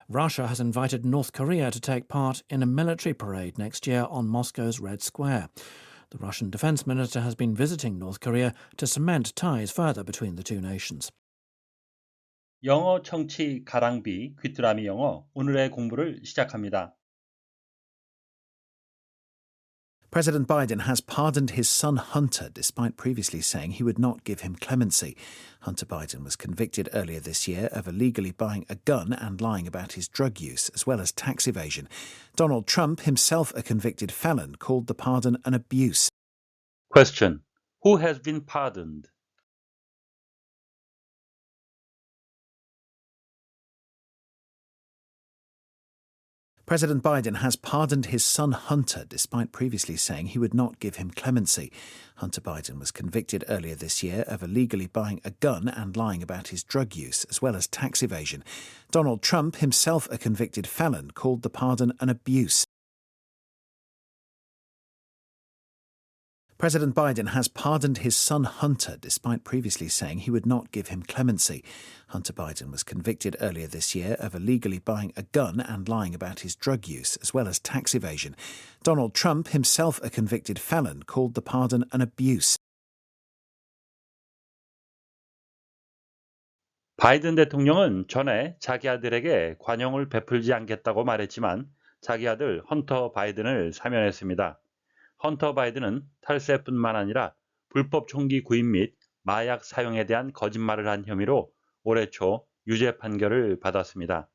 Russia has invited North Korea to take part in a military parade next year on Moscow's Red Square. The Russian defense minister has been visiting North Korea to cement ties further between the two nations. 영어 청취 가랑비 귀뚜라미 영어 오늘의 공부를 시작합니다. President Biden has pardoned his son Hunter despite previously saying he would not give him clemency. Hunter Biden was convicted earlier this year of illegally buying a gun and lying about his drug use, as well as tax evasion. Donald Trump, himself a convicted felon, called the pardon an abuse. Question. Who has been pardoned? President Biden has pardoned his son Hunter despite previously saying he would not give him clemency. Hunter Biden was convicted earlier this year of illegally buying a gun and lying about his drug use, as well as tax evasion. Donald Trump, himself a convicted felon, called the pardon an abuse. President Biden has pardoned his son Hunter despite previously saying he would not give him clemency. Hunter Biden was convicted earlier this year of illegally buying a gun and lying about his drug use, as well as tax evasion. Donald Trump, himself a convicted felon, called the pardon an abuse. 바이든 대통령은 전에 자기 아들에게 관용을 베풀지 않겠다고 말했지만 자기 아들 헌터 바이든을 사면했습니다. 헌터 바이든은 탈세뿐만 아니라 불법 총기 구입 및 마약 사용에 대한 거짓말을 한 혐의로 올해 초 유죄 판결을 받았습니다.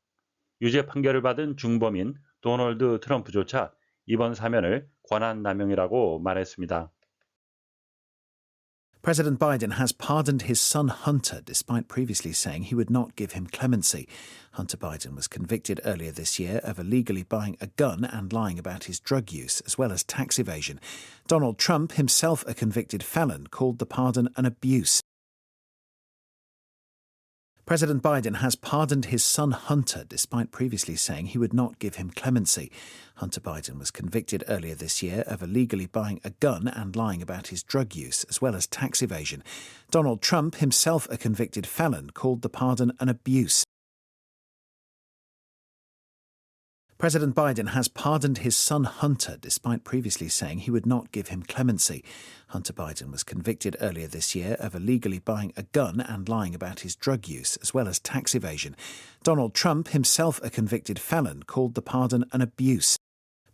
유죄 판결을 받은 중범인 도널드 트럼프조차 이번 사면을 권한남용이라고 말했습니다. President Biden has pardoned his son Hunter despite previously saying he would not give him clemency. Hunter Biden was convicted earlier this year of illegally buying a gun and lying about his drug use, as well as tax evasion. Donald Trump, himself a convicted felon, called the pardon an abuse. President Biden has pardoned his son Hunter despite previously saying he would not give him clemency. Hunter Biden was convicted earlier this year of illegally buying a gun and lying about his drug use, as well as tax evasion. Donald Trump, himself a convicted felon, called the pardon an abuse. President Biden has pardoned his son Hunter despite previously saying he would not give him clemency. Hunter Biden was convicted earlier this year of illegally buying a gun and lying about his drug use, as well as tax evasion. Donald Trump, himself a convicted felon, called the pardon an abuse.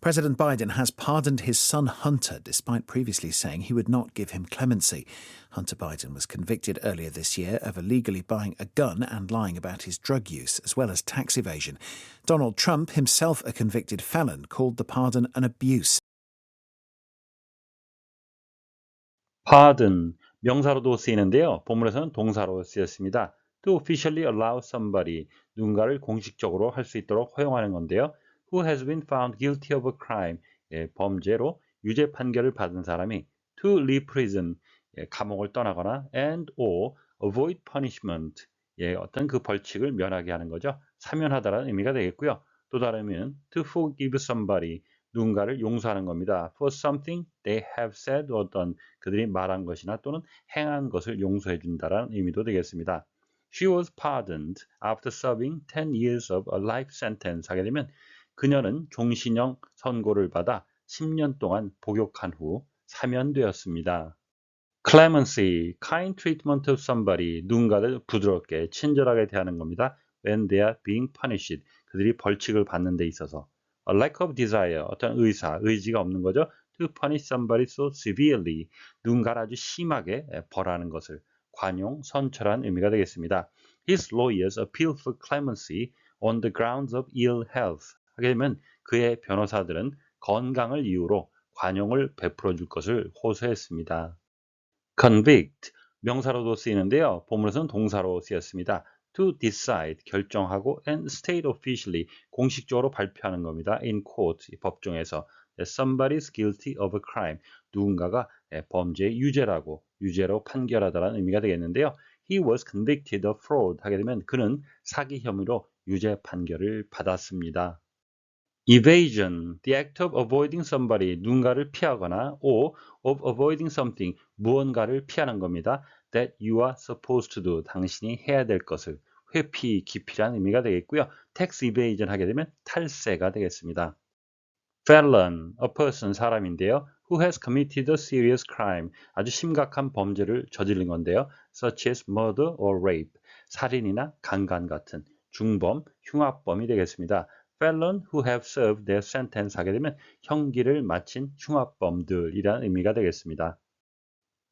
President Biden has pardoned his son Hunter despite previously saying he would not give him clemency. Hunter Biden was convicted earlier this year of illegally buying a gun and lying about his drug use, as well as tax evasion. Donald Trump, himself a convicted felon, called the pardon an abuse. pardon, 명사로도 쓰이는데요. 본문에서는 동사로 쓰였습니다. to officially allow somebody, 누군가를 공식적으로 할 수 있도록 허용하는 건데요. who has been found guilty of a crime, 범죄로 유죄 판결을 받은 사람이 to leave prison, 감옥을 떠나거나 and or avoid punishment, 어떤 그 벌칙을 면하게 하는 거죠. 사면하다라는 의미가 되겠고요. 또 다른 의미는 to forgive somebody, 누군가를 용서하는 겁니다. for something they have said, 어떤 그들이 말한 것이나 또는 행한 것을 용서해 준다라는 의미도 되겠습니다. She was pardoned after serving 10 years of a life sentence. 하게 되면 그녀는 종신형 선고를 받아 10년 동안 복역한 후 사면되었습니다. Clemency, kind treatment of somebody, 누군가를 부드럽게 친절하게 대하는 겁니다. When they are being punished, 그들이 벌칙을 받는 데 있어서. A lack of desire, 어떤 의지가 없는 거죠. To punish somebody so severely, 누군가를 아주 심하게 벌하는 것을 관용, 선처란 의미가 되겠습니다. His lawyers appealed for clemency on the grounds of ill health. 하게 되면 그의 변호사들은 건강을 이유로 관용을 베풀어 줄 것을 호소했습니다. convict, 명사로도 쓰이는데요. 본문에서는 동사로 쓰였습니다. to decide, 결정하고 and state officially, 공식적으로 발표하는 겁니다. in court, 법정에서 that somebody is guilty of a crime, 누군가가 범죄의 유죄로 판결하다라는 의미가 되겠는데요. He was convicted of fraud, 하게 되면 그는 사기 혐의로 유죄 판결을 받았습니다. Evasion, the act of avoiding somebody, 누군가를 피하거나 or of avoiding something, 무언가를 피하는 겁니다. That you are supposed to do, 당신이 해야 될 것을 회피, 기피라는 의미가 되겠고요. tax evasion 하게 되면 탈세가 되겠습니다. felon, a person, 사람인데요. who has committed a serious crime, 아주 심각한 범죄를 저지른 건데요. such as murder or rape, 살인이나 강간 같은 중범, 흉악범이 되겠습니다. felon who have served their sentence 하게 되면 형기를 마친 흉악범들이라는 의미가 되겠습니다.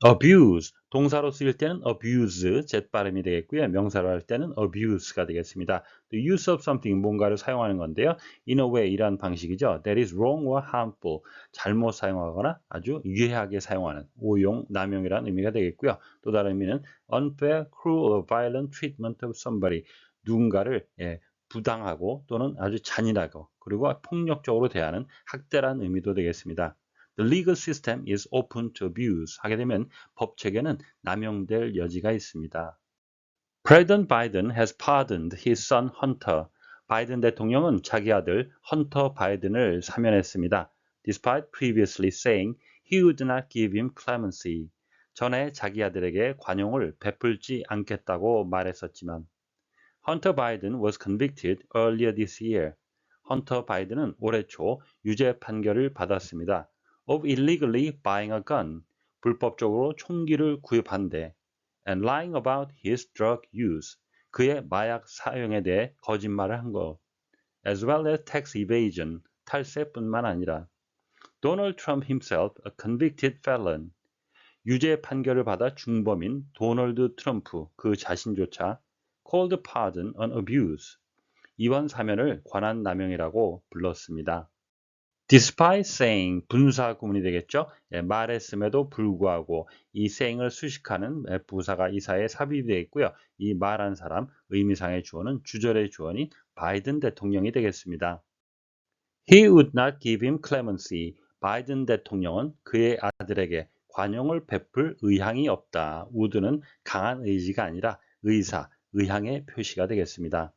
abuse, 동사로 쓰일 때는 abuse, Z 발음이 되겠고요. 명사로 할 때는 abuse가 되겠습니다. The use of something, 뭔가를 사용하는 건데요. in a way, 이란 방식이죠. that is wrong or harmful, 잘못 사용하거나 아주 유해하게 사용하는, 오용, 남용이라는 의미가 되겠고요. 또 다른 의미는 unfair, cruel or violent treatment of somebody, 누군가를 부당하고 또는 아주 잔인하고 그리고 폭력적으로 대하는 학대라는 의미도 되겠습니다. The legal system is open to abuse 하게 되면 법 체계는 남용될 여지가 있습니다. President Biden has pardoned his son Hunter. 바이든 대통령은 자기 아들 헌터 바이든을 사면했습니다. Despite previously saying he would not give him clemency. 전에 자기 아들에게 관용을 베풀지 않겠다고 말했었지만 Hunter Biden was convicted earlier this year. 헌터 바이든은 올해 초 유죄 판결을 받았습니다. of illegally buying a gun, 불법적으로 총기를 구입한 데, and lying about his drug use, 그의 마약 사용에 대해 거짓말을 한 것, as well as tax evasion, 탈세뿐만 아니라 Donald Trump himself, a convicted felon, 유죄 판결을 받아 중범인 도널드 트럼프 그 자신조차 called pardon an abuse, 이번 사면을 권한남용이라고 불렀습니다. Despite saying, 분사 구문이 되겠죠. 말했음에도 불구하고 이 saying을 수식하는 부사가 이 사이에 삽입되어 있고요. 이 말한 사람, 의미상의 주어는 주절의 주어인 바이든 대통령이 되겠습니다. He would not give him clemency. 바이든 대통령은 그의 아들에게 관용을 베풀 의향이 없다. would는 강한 의지가 아니라 의사, 의향의 표시가 되겠습니다.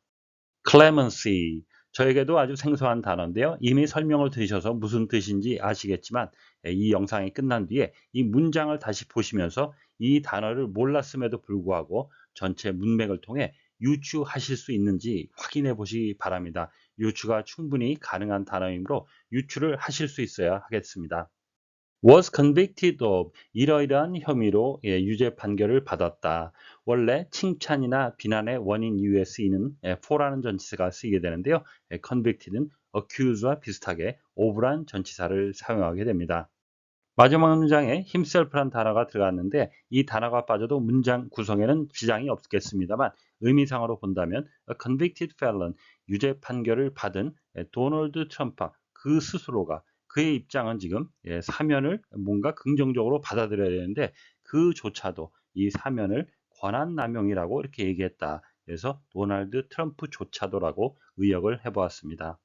clemency, 저에게도 아주 생소한 단어인데요. 이미 설명을 들으셔서 무슨 뜻인지 아시겠지만 이 영상이 끝난 뒤에 이 문장을 다시 보시면서 이 단어를 몰랐음에도 불구하고 전체 문맥을 통해 유추하실 수 있는지 확인해 보시기 바랍니다. 유추가 충분히 가능한 단어이므로 유추를 하실 수 있어야 하겠습니다. was convicted of, 이러이러한 혐의로 유죄 판결을 받았다. 원래 칭찬이나 비난의 원인 이유에 쓰이는 for라는 전치사가 쓰이게 되는데요. convicted는 accuse와 비슷하게 of란 전치사를 사용하게 됩니다. 마지막 문장에 himself란 단어가 들어갔는데 이 단어가 빠져도 문장 구성에는 지장이 없겠습니다만 의미상으로 본다면 a convicted felon, 유죄 판결을 받은 도널드 트럼프 그 스스로가 그의 입장은 지금 사면을 뭔가 긍정적으로 받아들여야 되는데 그조차도 이 사면을 권한남용이라고 이렇게 얘기했다. 그래서 도널드 트럼프조차도라고 의역을 해보았습니다.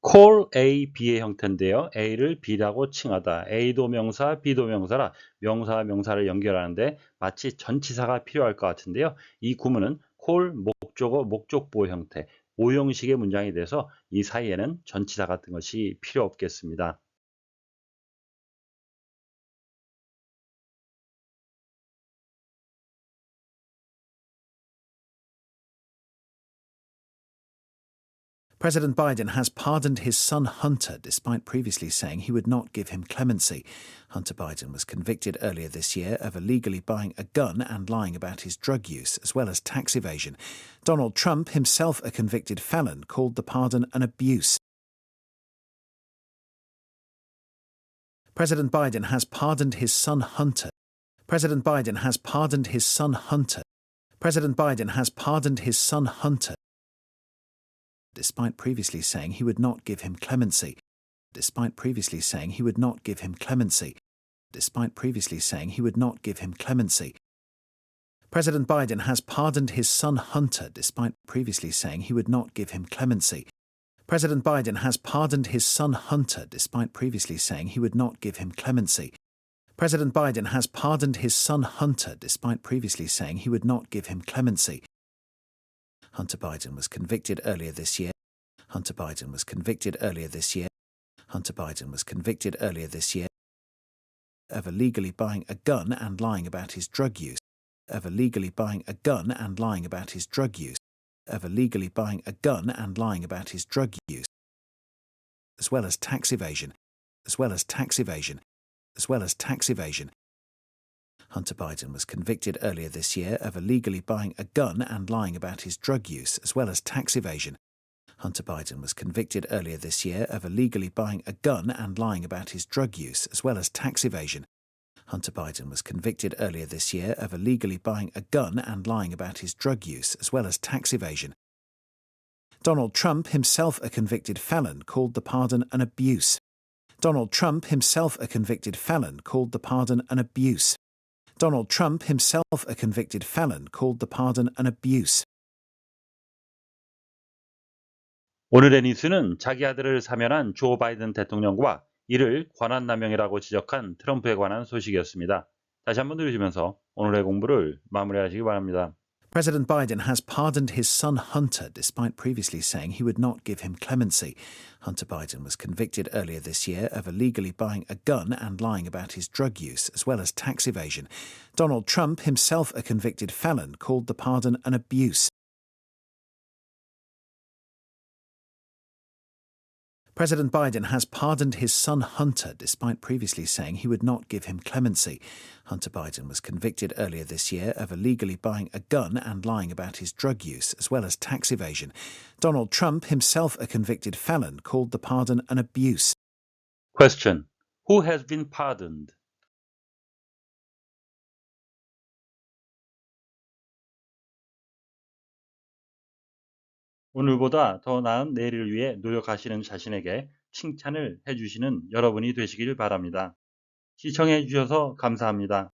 call A, B의 형태인데요. A를 B라고 칭하다. A도 명사, B도 명사라 명사와 명사를 연결하는데 마치 전치사가 필요할 것 같은데요. 이 구문은 call 목적어, 목적보호 형태, 오형식의 문장이 돼서 이 사이에는 전치사 같은 것이 필요 없겠습니다. President Biden has pardoned his son Hunter despite previously saying he would not give him clemency. Hunter Biden was convicted earlier this year of illegally buying a gun and lying about his drug use, as well as tax evasion. Donald Trump, himself a convicted felon, called the pardon an abuse. President Biden has pardoned his son Hunter. President Biden has pardoned his son Hunter. President Biden has pardoned his son Hunter despite previously saying he would not give him clemency. Despite previously saying he would not give him clemency. Despite previously saying he would not give him clemency. President Biden has pardoned his son Hunter despite previously saying he would not give him clemency. President Biden has pardoned his son Hunter despite previously saying he would not give him clemency. President Biden has pardoned his son Hunter despite previously saying he would not give him clemency. Hunter Biden was convicted earlier this year. Hunter Biden was convicted earlier this year. Hunter Biden was convicted earlier this year of illegally buying a gun and lying about his drug use. Of illegally buying a gun and lying about his drug use. of illegally buying a gun and lying about his drug use, as well as tax evasion, as well as tax evasion, as well as tax evasion. Hunter Biden was convicted earlier this year of illegally buying a gun and lying about his drug use, as well as tax evasion. Hunter Biden was convicted earlier this year of illegally buying a gun and lying about his drug use, as well as tax evasion. Hunter Biden was convicted earlier this year of illegally buying a gun and lying about his drug use, as well as tax evasion. Donald Trump, himself a convicted felon, called the pardon an abuse. Donald Trump, himself a convicted felon, called the pardon an abuse. Donald Trump, himself a convicted felon, called the pardon an abuse. 오늘의 뉴스는 자기 아들을 사면한 조 바이든 대통령과 이를 권한남용이라고 지적한 트럼프에 관한 소식이었습니다. 다시 한번 들으시면서 오늘의 공부를 마무리하시기 바랍니다. President Biden has pardoned his son Hunter despite previously saying he would not give him clemency. Hunter Biden was convicted earlier this year of illegally buying a gun and lying about his drug use, as well as tax evasion. Donald Trump, himself a convicted felon, called the pardon an abuse. President Biden has pardoned his son Hunter despite previously saying he would not give him clemency. Hunter Biden was convicted earlier this year of illegally buying a gun and lying about his drug use, as well as tax evasion. Donald Trump, himself a convicted felon, called the pardon an abuse. Question. Who has been pardoned? 오늘보다 더 나은 내일을 위해 노력하시는 자신에게 칭찬을 해주시는 여러분이 되시길 바랍니다. 시청해 주셔서 감사합니다.